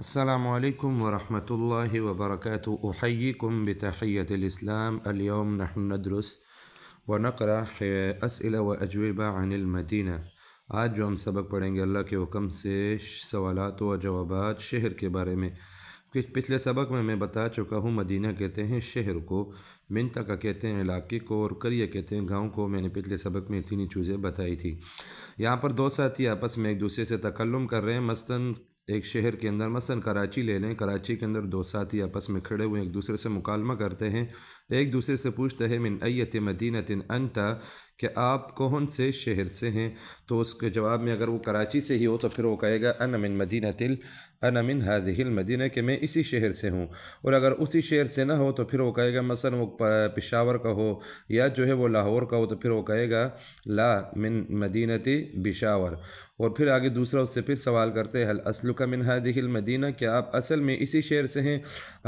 السلام عليكم ورحمة الله وبركاته. أحييكم بتحية الإسلام. اليوم نحن ندرس ونقرأ أسئلة وأجوبة عن المدینہ. آج جو ہم سبق پڑھیں گے اللہ کے حکم سے سوالات و جوابات شہر کے بارے میں. پچھلے سبق میں بتا چکا ہوں مدینہ کہتے ہیں شہر کو، منطقہ کہتے ہیں علاقے کو، اور قریہ کہتے ہیں گاؤں کو. میں نے پچھلے سبق میں تینی چیزیں بتائی تھی. یہاں پر دو ساتھی آپس میں ایک دوسرے سے تکلم کر رہے ہیں. مثلاً ایک شہر کے اندر مثلاً کراچی لے لیں. کراچی کے اندر دو ساتھی آپس میں کھڑے ہوئے ایک دوسرے سے مکالمہ کرتے ہیں. ایک دوسرے سے پوچھتے ہیں من ایت مدینۃ انت، کہ آپ کون سے شہر سے ہیں. تو اس کے جواب میں اگر وہ کراچی سے ہی ہو تو پھر وہ کہے گا انا من هذه المدینہ، کہ میں اسی شہر سے ہوں. اور اگر اسی شہر سے نہ ہو تو پھر وہ کہے گا مثلا وہ پشاور کا ہو یا جو ہے وہ لاہور کا ہو تو پھر وہ کہے گا لا من مدینۃ بشاور. اور پھر آگے دوسرا اس سے پھر سوال کرتے ہیں حل اسلک من هذه المدینہ، کہ آپ اصل میں اسی شہر سے ہیں.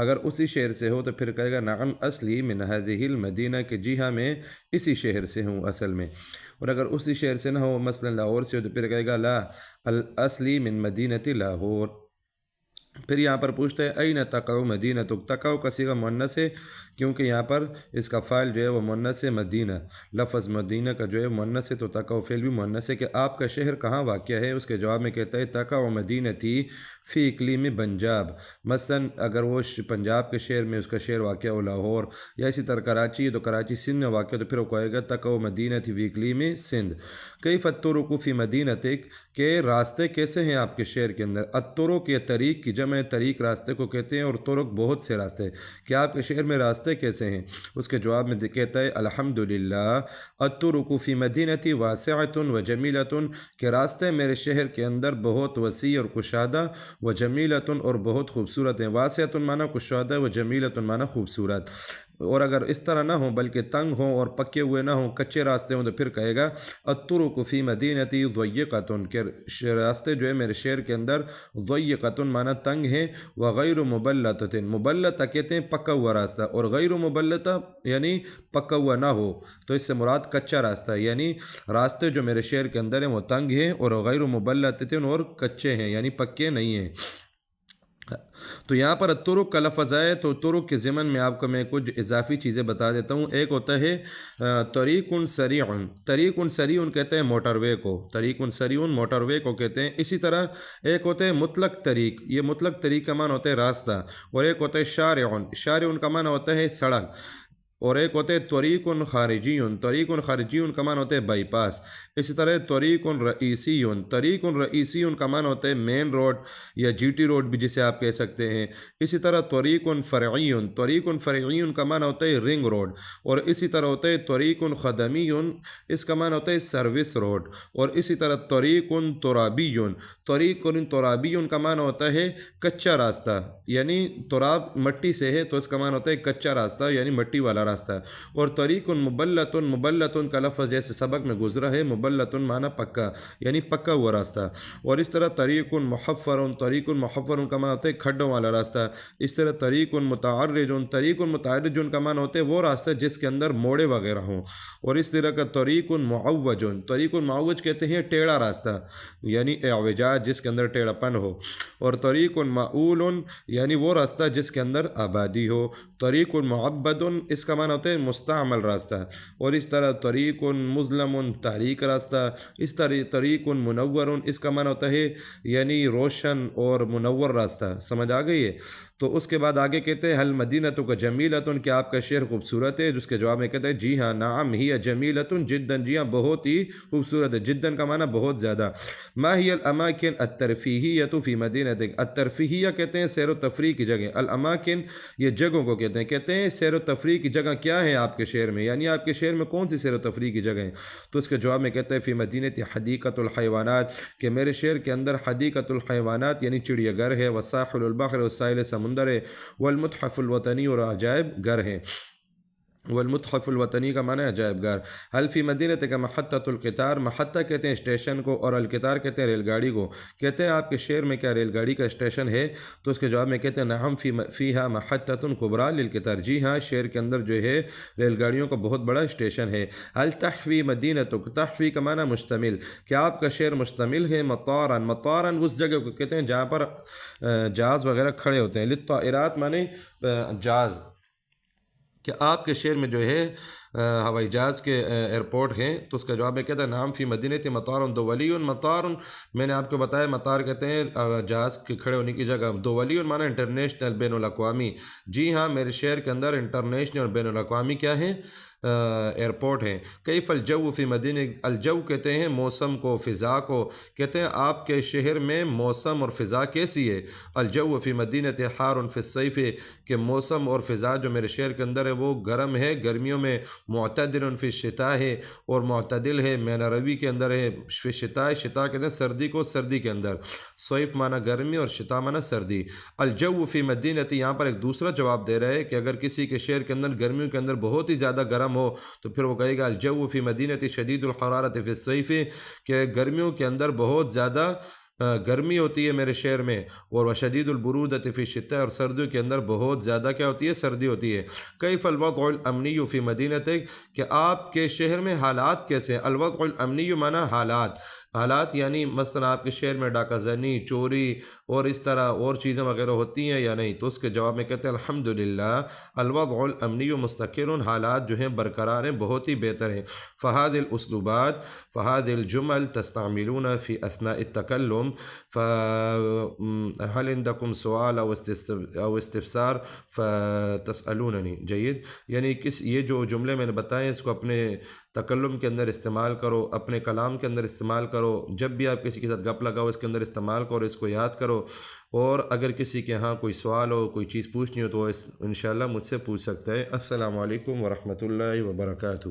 اگر اسی شہر سے ہو تو پھر کہے گا نعم اصلی من هذه المدینہ، کہ جی ہاں میں اسی شہر سے ہوں اصل میں. اور اگر اسی شہر سے نہ ہو مثلا لاہور سے ہو تو پھر کہے گا لا الاصلی من مدینۃ لاہور. پھر یہاں پر پوچھتے ہیں این تقع مدینتک. تقع کا صیغہ مؤنث ہے کیونکہ یہاں پر اس کا فاعل جو ہے وہ مؤنث ہے. مدینہ لفظ مدینہ کا جو ہے مؤنث ہے، تو تقع فعل بھی مؤنث ہے. کہ آپ کا شہر کہاں واقع ہے؟ اس کے جواب میں کہتا ہے تقع مدینتی فی اقلیم پنجاب. مثلا اگر وہ پنجاب کے شہر میں اس کا شہر واقع ہو لاہور، یا اسی طرح کراچی ہے تو کراچی سندھ میں واقع، تو پھر وہ کہے گا تقع مدینتی فی اقلیم سندھ. کیف الطرق فی مدینتک، کہ راستے کیسے ہیں آپ کے شہر کے اندر. الطرق یہ طریق کی جمع ہے، طریق راستے کو کہتے ہیں، اور طرق بہت سے راستے. کہ آپ کے شہر میں راستے کیسے ہیں؟ اس کے جواب میں کہتا ہے الحمدللہ الطرق فی مدینتی واسعۃ و جمیلۃ، کہ راستے میرے شہر کے اندر بہت وسیع اور کشادہ، و جمیلۃ اور بہت خوبصورت ہیں. واسعۃ معنی کشادہ، و جمیلۃ معنی خوبصورت. اور اگر اس طرح نہ ہوں بلکہ تنگ ہوں اور پکے ہوئے نہ ہوں، کچے راستے ہوں، تو پھر کہے گا الطرق فی مدینتی ضیقۃ، کہ راستے جو ہے میرے شہر کے اندر ضیقۃ معنی تنگ ہیں. وغیر مبلتۃ، مبلتہ کہتے ہیں پکا ہوا راستہ، اور غیر مبلتہ یعنی پکا ہوا نہ ہو، تو اس سے مراد کچا راستہ ہے. یعنی راستے جو میرے شہر کے اندر ہیں وہ تنگ ہیں، اور غیر مبلتۃ اور کچے ہیں یعنی پکے نہیں ہیں. تو یہاں پر طرق کا لفظ آئے تو طرق کے ضمن میں آپ کو میں کچھ اضافی چیزیں بتا دیتا ہوں. ایک ہوتا ہے طریق سریع. طریق سریع کہتے ہیں موٹر وے کو، طریق سریع موٹر وے کو کہتے ہیں. اسی طرح ایک ہوتا ہے مطلق طریق. یہ مطلق طریق کا معنی ہوتا ہے راستہ. اور ایک ہوتا ہے شارع. شارع کا معنی ہوتا ہے سڑک. اور ایک ہوتے ہیں طریق خارجی. طریق خارجی کا معنی ہوتا ہے بائی پاس. اسی طرح طریق رئیسی. طریق رئیسی کا معنی ہوتا ہے مین روڈ یا جی ٹی روڈ بھی جسے آپ کہہ سکتے ہیں. اسی طرح طریق فرعی. طریق فرعی کا معنی ہوتا ہے رنگ روڈ. اور اسی طرح ہوتا ہے طریق خدمی، اس کا معنی ہوتا ہے سروس روڈ. اور اسی طرح طریق ترابی. طریق ترابی کا معنی ہوتا ہے کچا راستہ، یعنی تراب مٹی سے ہے تو اس کا معنی ہوتا ہے کچا راستہ یعنی مٹی والا راستہ. اور طریق مبلت. مبلت کا لفظ جیسے سبق میں گزرا ہے، مبلت معنی پکا یعنی پکا ہوا راستہ. اور اس طرح طریق محفر. طریق محفر کا معنی ہوتا ہے کھڈوں والا راستہ. اس طرح طریق متعرج. طریق متعرج کا معنی ہوتا ہے وہ راستہ جس کے اندر موڑے وغیرہ ہوں. اور اس طرح کا طریق معوج. طریق معوج کہتے ہیں ٹیڑھا راستہ یعنی اعوجاج جس کے اندر ٹیڑھا پن ہو. اور طریق معول یعنی وہ راستہ جس کے اندر آبادی ہو. طریق معبد اس کا معنی ہوتا ہے مستعمل راستہ. اور اس طرح طریق مظلم تاریک راستہ. اس طرح طریق منور اس کا معنی ہوتا ہے یعنی روشن اور منور راستہ. سمجھ آ گئی ہے؟ تو اس کے بعد آگے کہتے ہیں حل مدینۃ کا جمیلۃ، کہ آپ کا شہر خوبصورت ہے. جس کے جواب میں کہتے ہیں جی ہاں نعم ہی جمیلۃ جدا، جی ہاں بہت ہی خوبصورت ہے. جدا کا معنی بہت زیادہ. ما ہی الاماکن الترفیہیۃ فی مدینتک. الترفیہیہ کہتے ہیں سیر و تفریح کی جگہ. الاماکن یہ جگہوں کو کہتے ہیں. کہتے ہیں سیر و تفریح کی جگہ کیا ہے آپ کے شہر میں، یعنی آپ کے شہر میں کون سی سیر و تفریح کی جگہ ہے. تو اس کے جواب میں کہتا ہے فی مدینۃ حدیقۃ الحیوانات، کہ میرے شہر کے اندر حدیقۃ الحیوانات یعنی چڑیا گھر ہے. وساحل البحر، اور ساحل سمندر ہے. والمتحف الوطنی، اور عجائب گھر ہیں. والمتحف الوطنی کا معنی ہے عجائب گھر. حل فی مدینت کا محطۃ القطار، محطہ کہتے ہیں اسٹیشن کو، اور القطار کہتے ہیں ریل گاڑی کو. کہتے ہیں آپ کے شہر میں کیا ریل گاڑی کا اسٹیشن ہے؟ تو اس کے جواب میں کہتے ہیں نعم فیہا محطۃ کبریٰ للقطار، جی ہاں شہر کے اندر جو ہے ریل گاڑیوں کا بہت بڑا اسٹیشن ہے. حل تحوی مدینتک، تحوی کا معنی مشتمل، کیا آپ کا شہر مشتمل ہے مطارا، مطارا اس جگہ کو کہتے ہیں جہاں پر جہاز وغیرہ کھڑے ہوتے ہیں. للطائرات معنی جہاز، کہ آپ کے شہر میں جو ہے ہوائی جہاز کے ایئرپورٹ ہیں. تو اس کا جواب میں کہتا ہے نعم فی مدینت مطار دولی، مطار میں نے آپ کو بتایا مطار کہتے ہیں جہاز کے کھڑے ہونے کی جگہ، دولی معنی انٹرنیشنل بین الاقوامی. جی ہاں میرے شہر کے اندر انٹرنیشنل اور بین الاقوامی کیا ہیں ایئرپورٹ ہیں. کیف الجو فی مدینہ، الجو کہتے ہیں موسم کو، فضا کو. کہتے ہیں آپ کے شہر میں موسم اور فضا کیسی ہے؟ الجو فی مدینت حار فی الصیف، کہ موسم اور فضا جو میرے شہر کے اندر ہے وہ گرم ہے گرمیوں میں. معتدل فی الشتاء ہے، اور معتدل ہے مینا روی کے اندر ہے. فی الشتاء، شتاء کہتے ہیں سردی کو، سردی کے اندر. صیف معنی گرمی اور شتاء معنی سردی. الجو فی مدینتی، یہاں پر ایک دوسرا جواب دے رہے ہیں کہ اگر کسی کے شہر کے اندر گرمیوں کے اندر بہت ہی زیادہ گرم ہو تو پھر وہ کہے گا الجو فی مدینتی شدید الحرارت فی الصیف، کہ گرمیوں کے اندر بہت زیادہ گرمی ہوتی ہے میرے شہر میں. اور وشدید البرودۃ فی الشتاء، اور سردیوں کے اندر بہت زیادہ کیا ہوتی ہے؟ سردی ہوتی ہے. کیف الوضع الامنی فی مدینتک، کہ آپ کے شہر میں حالات کیسے ہیں؟ الوضع الامنی معنی حالات، حالات یعنی مثلا آپ کے شہر میں ڈاکہ زنی، چوری اور اس طرح اور چیزیں وغیرہ ہوتی ہیں یا نہیں؟ تو اس کے جواب میں کہتے ہیں الحمدللہ الوضع الامنی مستقر، حالات جو ہیں برقرار ہیں، بہت ہی بہتر ہیں. فہذ الاسلوبات، فہذ الجمل تستعملون فی اثناء التکلم، فهل عندکم سوال او استفسار فتسألوننی. جید، یعنی یہ جو جملے میں نے بتائے اس کو اپنے تکلم کے اندر استعمال کرو، اپنے کلام کے اندر استعمال کرو. جب بھی آپ کسی کے ساتھ گپ لگاؤ اس کے اندر استعمال کرو، اس کو یاد کرو. اور اگر کسی کے ہاں کوئی سوال ہو، کوئی چیز پوچھنی ہو تو وہ انشاءاللہ مجھ سے پوچھ سکتا ہے. السلام علیکم ورحمۃ اللہ وبرکاتہ.